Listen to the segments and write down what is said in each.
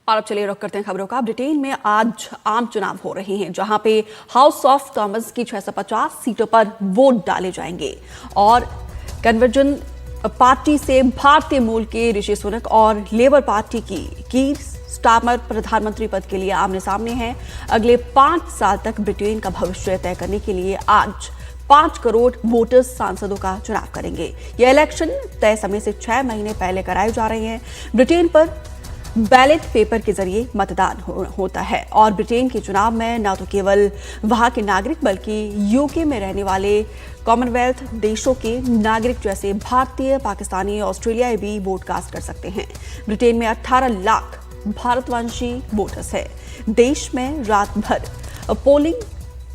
और अब चलिए रुक करते हैं खबरों का। ब्रिटेन में आज आम चुनाव हो रहे हैं, जहां पे हाउस ऑफ कॉमन्स की 650 सीटों पर वोट डाले जाएंगे और कन्वर्जन पार्टी से भारतीय मूल के ऋषि सुनक और लेबर पार्टी की कीर स्टारमर प्रधानमंत्री पद के लिए आमने सामने हैं। अगले 5 साल तक ब्रिटेन का भविष्य तय करने के लिए आज 5 करोड़ वोटर्स सांसदों का चुनाव करेंगे। यह इलेक्शन तय समय से 6 महीने पहले कराए जा रहे हैं। ब्रिटेन पर बैलेट पेपर के जरिए मतदान होता है और ब्रिटेन के चुनाव में न तो केवल वहां के नागरिक बल्कि यूके में रहने वाले कॉमनवेल्थ देशों के नागरिक जैसे भारतीय, पाकिस्तानी, ऑस्ट्रेलियाई भी वोट कास्ट कर सकते हैं। ब्रिटेन में 18 लाख भारतवंशी वोटर्स है। देश में रात भर पोलिंग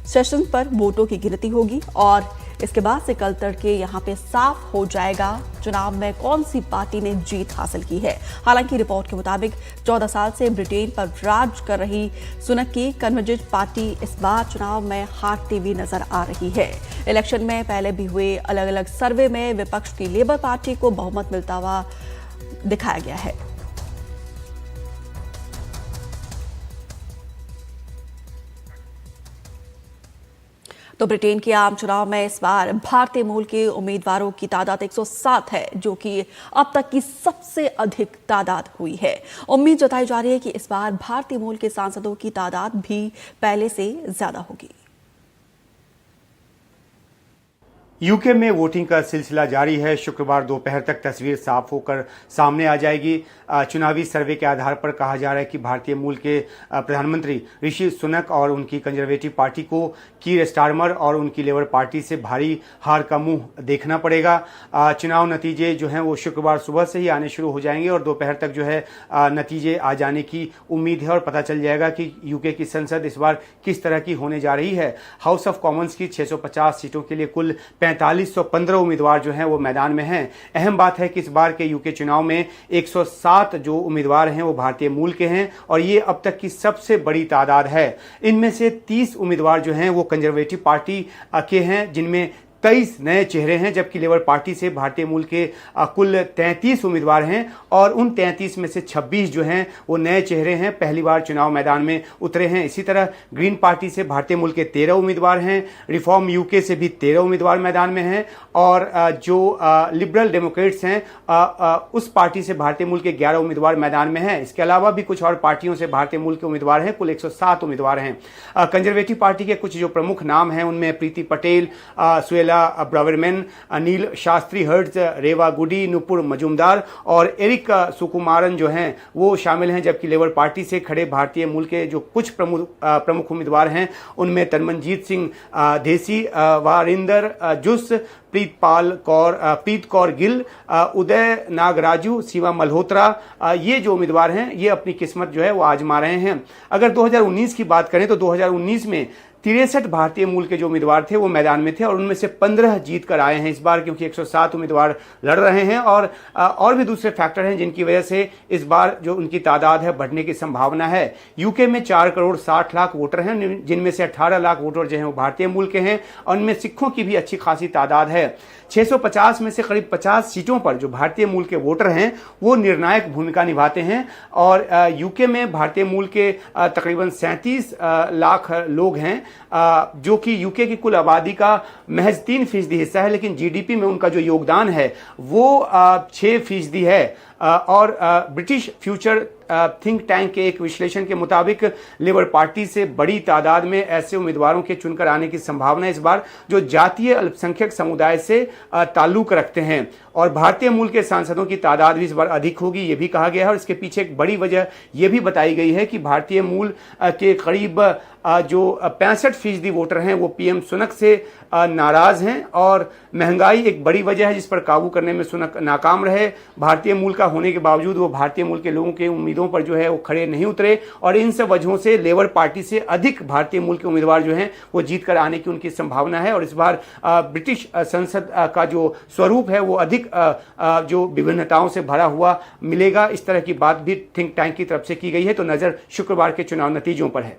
सेशन पर वोटों की गिनती होगी और इसके बाद से कल तड़के यहां पे साफ हो जाएगा चुनाव में कौन सी पार्टी ने जीत हासिल की है। हालांकि रिपोर्ट के मुताबिक 14 साल से ब्रिटेन पर राज कर रही सुनक की कन्वर्जेंट पार्टी इस बार चुनाव में हारती हुई नजर आ रही है। इलेक्शन में पहले भी हुए अलग अलग सर्वे में विपक्ष की लेबर पार्टी को बहुमत मिलता हुआ दिखाया गया है। तो ब्रिटेन के आम चुनाव में इस बार भारतीय मूल के उम्मीदवारों की तादाद 107 है, जो कि अब तक की सबसे अधिक तादाद हुई है। उम्मीद जताई जा रही है कि इस बार भारतीय मूल के सांसदों की तादाद भी पहले से ज्यादा होगी। यूके में वोटिंग का सिलसिला जारी है। शुक्रवार दोपहर तक तस्वीर साफ होकर सामने आ जाएगी। चुनावी सर्वे के आधार पर कहा जा रहा है कि भारतीय मूल के प्रधानमंत्री ऋषि सुनक और उनकी कंजर्वेटिव पार्टी को कीर स्टारमर और उनकी लेबर पार्टी से भारी हार का मुंह देखना पड़ेगा। चुनाव नतीजे जो हैं वो शुक्रवार सुबह से ही आने शुरू हो जाएंगे और दोपहर तक जो है नतीजे आ जाने की उम्मीद है और पता चल जाएगा कि यूके की संसद इस बार किस तरह की होने जा रही है। हाउस ऑफ कॉमन्स की 650 सीटों के लिए कुल 4515 उम्मीदवार जो हैं वो मैदान में हैं। अहम बात है कि इस बार के यूके चुनाव में 107 जो उम्मीदवार हैं वो भारतीय मूल के हैं और ये अब तक की सबसे बड़ी तादाद है। इनमें से 30 उम्मीदवार जो हैं वो कंजर्वेटिव पार्टी के हैं, जिनमें 23 नए चेहरे हैं, जबकि लेबर पार्टी से भारतीय मूल के कुल 33 उम्मीदवार हैं और उन 33 में से 26 जो हैं वो नए चेहरे हैं, पहली बार चुनाव मैदान में उतरे हैं। इसी तरह ग्रीन पार्टी से भारतीय मूल के 13 उम्मीदवार हैं, रिफॉर्म यूके से भी 13 उम्मीदवार मैदान में हैं और जो लिबरल डेमोक्रेट्स हैं उस पार्टी से भारतीय मूल के 11 उम्मीदवार मैदान में हैं। इसके अलावा भी कुछ और पार्टियों से भारतीय मूल के उम्मीदवार हैं, कुल 107 उम्मीदवार हैं। कंजर्वेटिव पार्टी के कुछ जो प्रमुख नाम हैं उनमें प्रीति पटेल, सुएला ब्रावरमैन, अनिल शास्त्री हर्ट्ज, रेवा गुडी, नुपुर मजूमदार और एरिक सुकुमारन जो हैं वो शामिल हैं। जबकि लेबर पार्टी से खड़े भारतीय मूल के जो कुछ प्रमुख उम्मीदवार हैं उनमें तनमनजीत सिंह देसी, वारिंदर जुस, प्रीत कौर गिल, उदय नागराजू, सीमा मल्होत्रा, ये जो उम्मीदवार हैं ये अपनी किस्मत जो है वो आजमा रहे हैं। अगर 2019 की बात करें तो 2019 में 63 भारतीय मूल के जो उम्मीदवार थे वो मैदान में थे और उनमें से 15 जीत कर आए हैं इस बार, क्योंकि 107 उम्मीदवार लड़ रहे हैं और भी दूसरे फैक्टर हैं जिनकी वजह से इस बार जो उनकी तादाद है बढ़ने की संभावना है। यूके में 4 करोड़ 60 लाख वोटर हैं, जिनमें से 18 लाख वोटर जो हैं वो भारतीय मूल के हैं और उनमें सिखों की भी अच्छी खासी तादाद है। 650 में से करीब 50 सीटों पर जो भारतीय मूल के वोटर हैं वो निर्णायक भूमिका निभाते हैं और यूके में भारतीय मूल के तकरीबन 37 लाख लोग हैं, जो कि यूके की कुल आबादी का महज 3% हिस्सा है, लेकिन जीडीपी में उनका जो योगदान है वो 6% है। और ब्रिटिश फ्यूचर थिंक टैंक के एक विश्लेषण के मुताबिक लेबर पार्टी से बड़ी तादाद में ऐसे उम्मीदवारों के चुनकर आने की संभावना इस बार जो जातीय अल्पसंख्यक समुदाय से ताल्लुक रखते हैं और भारतीय मूल के सांसदों की तादाद भी इस बार अधिक होगी, ये भी कहा गया है। और इसके पीछे एक बड़ी वजह यह भी बताई गई है कि भारतीय मूल के करीब जो 65% वोटर हैं वो पीएम सुनक से नाराज हैं और महंगाई एक बड़ी वजह है जिस पर काबू करने में सुनक नाकाम रहे। भारतीय मूल का होने के बावजूद वो भारतीय मूल के लोगों के उम्मीदों पर जो है वो खड़े नहीं उतरे और इन सब वजहों से लेबर पार्टी से अधिक भारतीय मूल के उम्मीदवार जो हैं वो जीत कर आने की उनकी संभावना है। और इस बार ब्रिटिश संसद का जो स्वरूप है वो अधिक जो विभिन्नताओं से भरा हुआ मिलेगा, इस तरह की बात भी थिंक टैंक की तरफ से की गई है। तो नजर शुक्रवार के चुनाव नतीजों पर है।